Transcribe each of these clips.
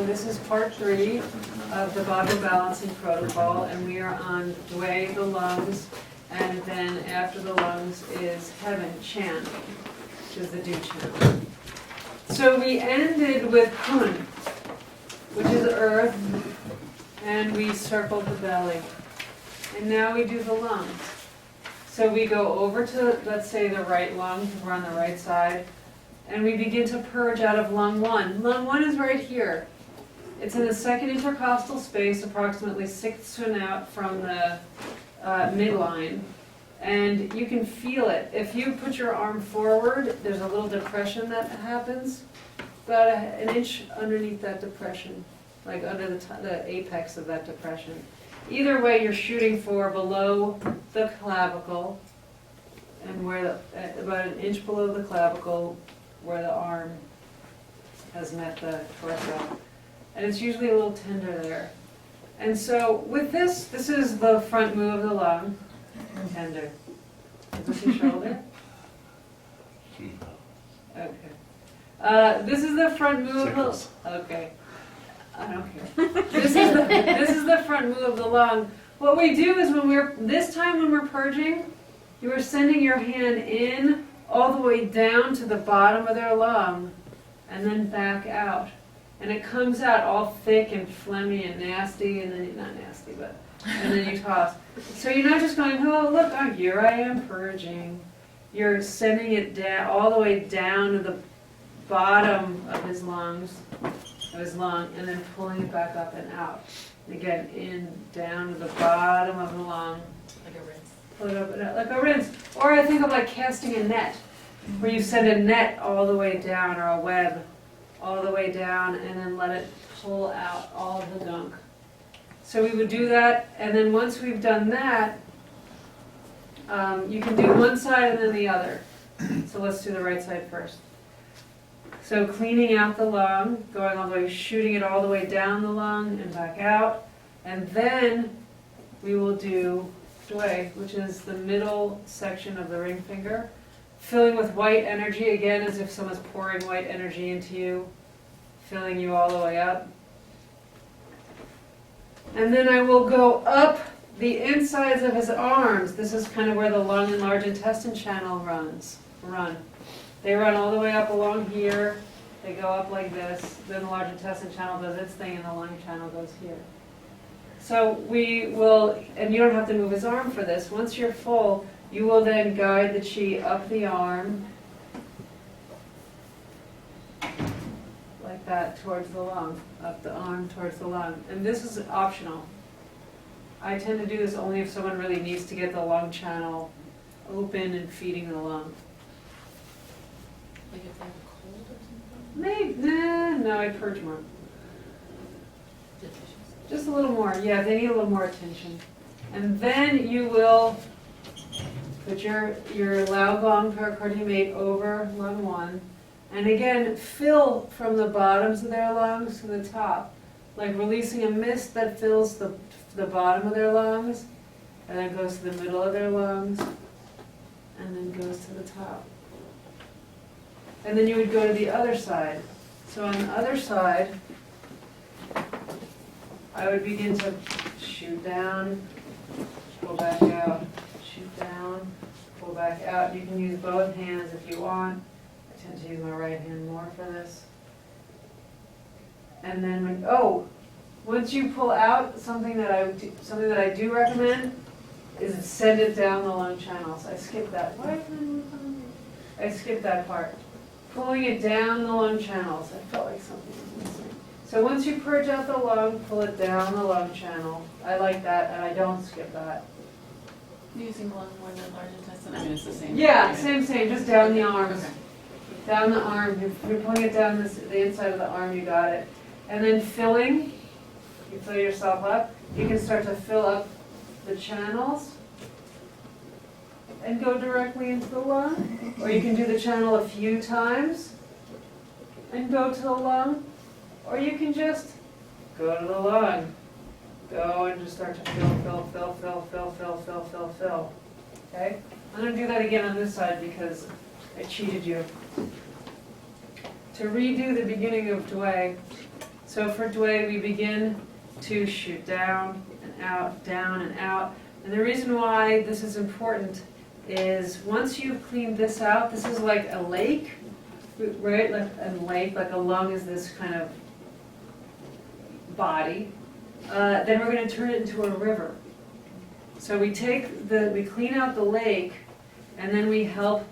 morning. This is part 3 of the Bagua balancing protocol, and we are on Dui, the lungs, and then after the lungs is heaven, Qian, which is the Du channel. So we ended with Kun, which is earth, and we circled the belly. And now we do the lungs. So we go over to, let's say, the right lung, because we're on the right side, and we begin to purge out of lung 1. Lung 1 is right here. It's in the second intercostal space, approximately 6 to an out from the midline. And you can feel it. If you put your arm forward, there's a little depression that happens, about an inch underneath that depression, like under the apex of that depression. Either way, you're shooting for below the clavicle, and where about an inch below the clavicle, where the arm has met the torso. And it's usually a little tender there. And so with this is the front move of the lung. Tender. Is this your shoulder? Okay. This is the front move of the... Okay. I don't care. This is the front move of the lung. What we do is when we're purging, you are sending your hand in all the way down to the bottom of their lung and then back out. And it comes out all thick and phlegmy and nasty, and then not nasty, but and then you toss. So you're not just going, oh look, here I am purging. You're sending it down all the way down to the bottom of his lungs. Of his lung, and then pulling it back up and out. Again, in, down to the bottom of the lung. Like a rinse. Pull it up and out, like a rinse. Or I think of like casting a net, where you send a net all the way down, or a web all the way down, and then let it pull out all of the gunk. So we would do that, and then once we've done that, you can do one side and then the other. So let's do the right side first. So cleaning out the lung, going all the way, shooting it all the way down the lung and back out. And then we will do Dui, which is the middle section of the ring finger. Filling with white energy, again, as if someone's pouring white energy into you, filling you all the way up. And then I will go up the insides of his arms. This is kind of where the lung and large intestine channel run. They run all the way up along here, they go up like this, then the large intestine channel does its thing and the lung channel goes here. So we will, and you don't have to move his arm for this, once you're full, you will then guide the chi up the arm, like that, towards the lung, up the arm towards the lung. And this is optional. I tend to do this only if someone really needs to get the lung channel open and feeding the lung. Like if they have a cold or something? Maybe, no, I'd purge more. Just a little more, yeah, they need a little more attention. And then you will put your Lao Gong pericardium 8 over lung 1. And again, fill from the bottoms of their lungs to the top. Like releasing a mist that fills the bottom of their lungs, and then goes to the middle of their lungs, and then goes to the top. And then you would go to the other side. So on the other side, I would begin to shoot down, pull back out, shoot down, pull back out. You can use both hands if you want. I tend to use my right hand more for this. And then, once you pull out, something that I do recommend is send it down the lung channels. I skipped that. I skipped that part. Pulling it down the lung channels. I felt like something was missing. So once you purge out the lung, pull it down the lung channel. I like that, and I don't skip that. Using lung more than large intestine? I mean, it's the same. Yeah, right? same, just down the arms. Okay. Down the arm. You're pulling it down the inside of the arm, you got it. And then filling, you fill yourself up. You can start to fill up the channels and go directly into the lung. Or you can do the channel a few times and go to the lung. Or you can just go to the lung. Go and just start to fill. Okay? I'm going to do that again on this side because I cheated you. To redo the beginning of Dui, So for Dui, we begin to shoot down and out. And the reason why this is important is once you've cleaned this out, this is like a lake, right? Like a lake, like a lung is this kind of body. Then we're going to turn it into a river. So we clean out the lake, and then we help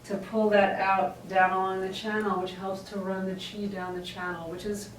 to pull that out down along the channel, which helps to run the chi down the channel, which is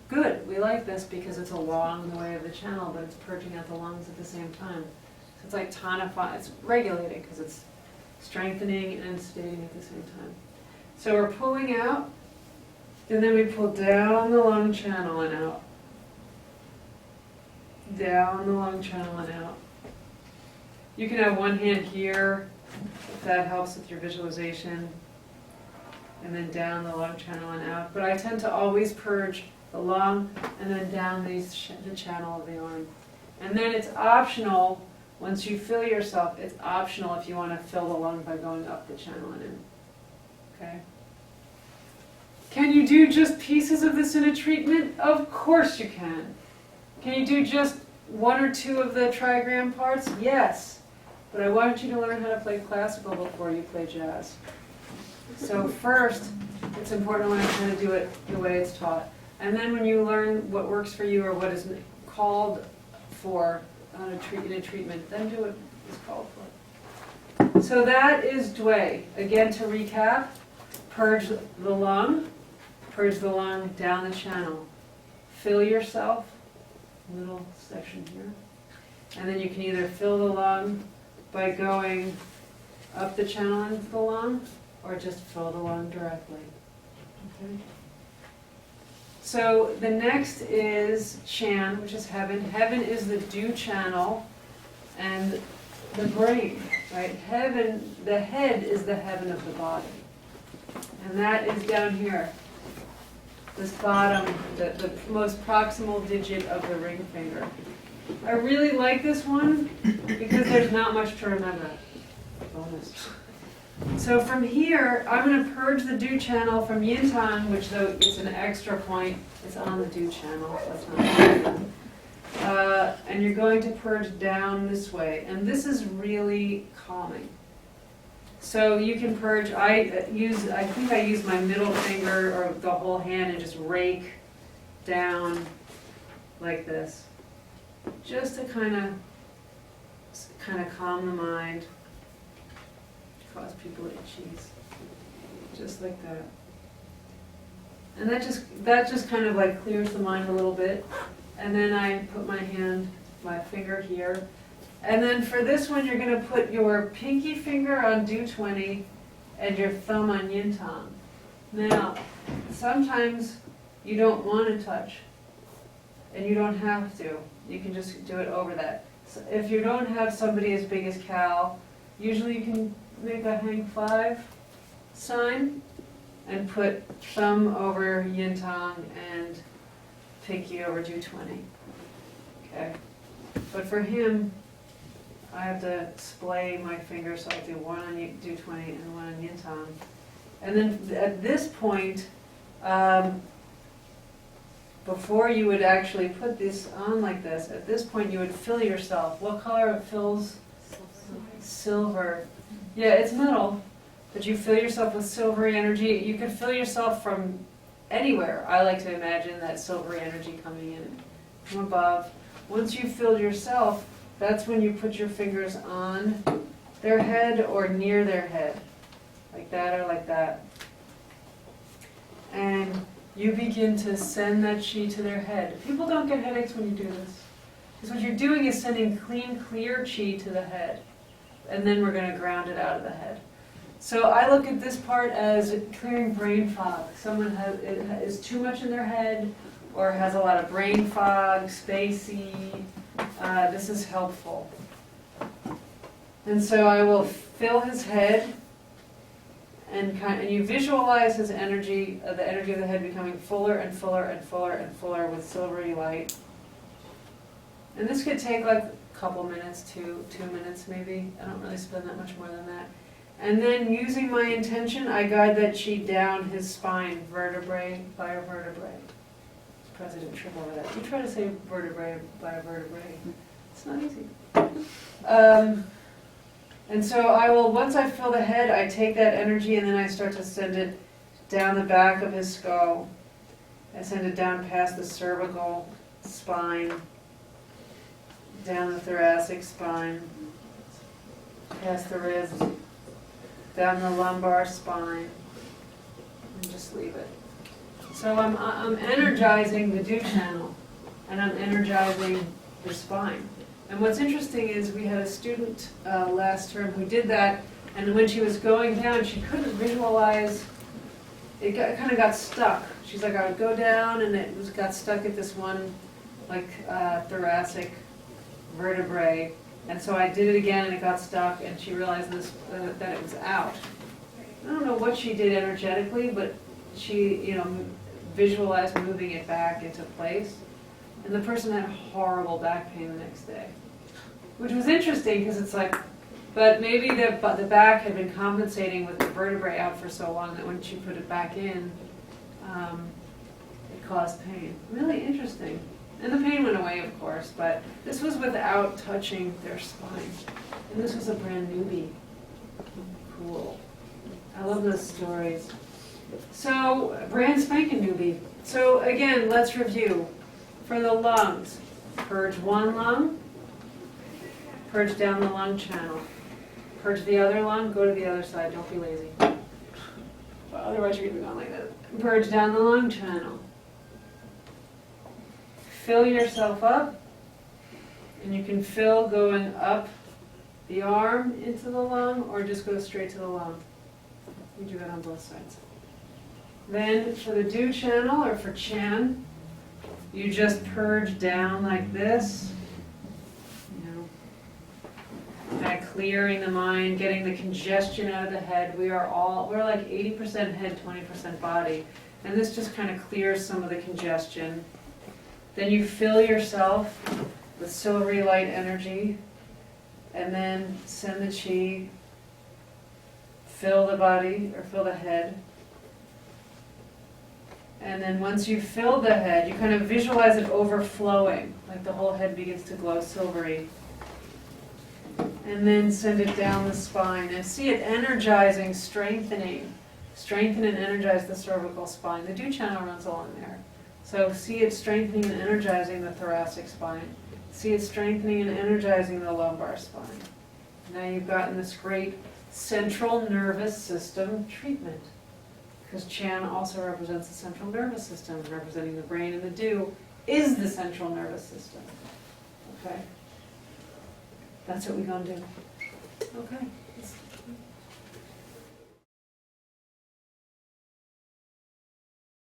good. We like this because it's along the way of the channel, but it's purging out the lungs at the same time. So it's like tonifying, it's regulating because it's strengthening and sedating at the same time. So we're pulling out, and then we pull down the lung channel and out. Down the lung channel and out. You can have one hand here, if that helps with your visualization, and then down the lung channel and out. But I tend to always purge the lung and then down the channel of the arm. And then it's optional, once you fill yourself, it's optional if you want to fill the lung by going up the channel and in. Okay? Can you do just pieces of this in a treatment? Of course you can. Can you do just one or two of the trigram parts? Yes. But I want you to learn how to play classical before you play jazz. So first, it's important to learn how to do it the way it's taught. And then when you learn what works for you or what is called for in a treatment, then do what is called for. So that is Dui. Again, to recap, purge the lung down the channel. Fill yourself, little section here. And then you can either fill the lung by going up the channel into the lung, or just fill the lung directly. Okay. So the next is Qian, which is heaven. Heaven is the dew channel and the brain, right? Heaven, the head is the heaven of the body. And that is down here. This bottom, the most proximal digit of the ring finger. I really like this one because there's not much to remember. Bonus. So from here, I'm going to purge the dew channel from yin tang, which though it's an extra point, it's on the dew channel. So that's not and you're going to purge down this way. And this is really calming. So you can purge, I think I use my middle finger or the whole hand and just rake down like this. Just to kind of calm the mind, cause people itchies, just like that. And that just kind of like clears the mind a little bit. And then I put my finger here. And then for this one, you're going to put your pinky finger on dew 20 and your thumb on yin tang. Now, sometimes you don't want to touch, and you don't have to. You can just do it over that. So if you don't have somebody as big as Cal, usually you can make a hang 5 sign and put thumb over yin tang and pinky over dew 20. Okay. But for him, I have to splay my fingers, so I'll do one on dew 20 and one on yin tang. And then at this point, before you would actually put this on like this, at this point you would fill yourself. What color it fills? Silver. Yeah, it's metal, but you fill yourself with silvery energy. You can fill yourself from anywhere. I like to imagine that silvery energy coming in from above. Once you've filled yourself, that's when you put your fingers on their head or near their head, like that or like that. And you begin to send that chi to their head. People don't get headaches when you do this. Because what you're doing is sending clean, clear chi to the head. And then we're going to ground it out of the head. So I look at this part as clearing brain fog. Someone is too much in their head or has a lot of brain fog, spacey. This is helpful. And so I will fill his head. And you visualize his energy, the energy of the head becoming fuller and fuller and fuller and fuller with silvery light. And this could take like a couple minutes, 2 minutes maybe. I don't really spend that much more than that. And then using my intention, I guide that chi down his spine, vertebrae by vertebrae. President trip over that. You try to say vertebrae by a vertebrae. It's not easy. And so I will, once I fill the head, I take that energy and then I start to send it down the back of his skull. I send it down past the cervical spine, down the thoracic spine, past the ribs, down the lumbar spine, and just leave it. So I'm energizing the dew channel, and I'm energizing the spine. And what's interesting is we had a student last term who did that, and when she was going down, she couldn't visualize, it kind of got stuck. She's like, I would go down, and it got stuck at this one, like, thoracic vertebrae. And so I did it again, and it got stuck, and she realized that it was out. I don't know what she did energetically, but she, visualized moving it back into place. And the person had horrible back pain the next day, which was interesting because it's like, but maybe the back had been compensating with the vertebrae out for so long that when she put it back in, it caused pain. Really interesting. And the pain went away, of course, but this was without touching their spine. And this was a brand newbie. Cool. I love those stories. So, brand spanking newbie. So again, let's review. For the lungs, purge one lung, purge down the lung channel. Purge the other lung, go to the other side, don't be lazy. Well, otherwise you're going to be going like this. Purge down the lung channel. Fill yourself up, and you can fill going up the arm into the lung or just go straight to the lung. You do that on both sides. Then for the dew channel or for Qian, you just purge down like this, kind of clearing the mind, getting the congestion out of the head. We're like 80% head, 20% body. And this just kind of clears some of the congestion. Then you fill yourself with silvery light energy, and then send the chi, fill the body, or fill the head. And then once you've filled the head, you kind of visualize it overflowing, like the whole head begins to glow silvery. And then send it down the spine, and see it energizing, strengthening. Strengthen and energize the cervical spine. The dew channel runs along there. So see it strengthening and energizing the thoracic spine. See it strengthening and energizing the lumbar spine. Now you've gotten this great central nervous system treatment. Because Qian also represents the central nervous system, representing the brain, and the dew is the central nervous system. Okay? That's what we're going to do. Okay.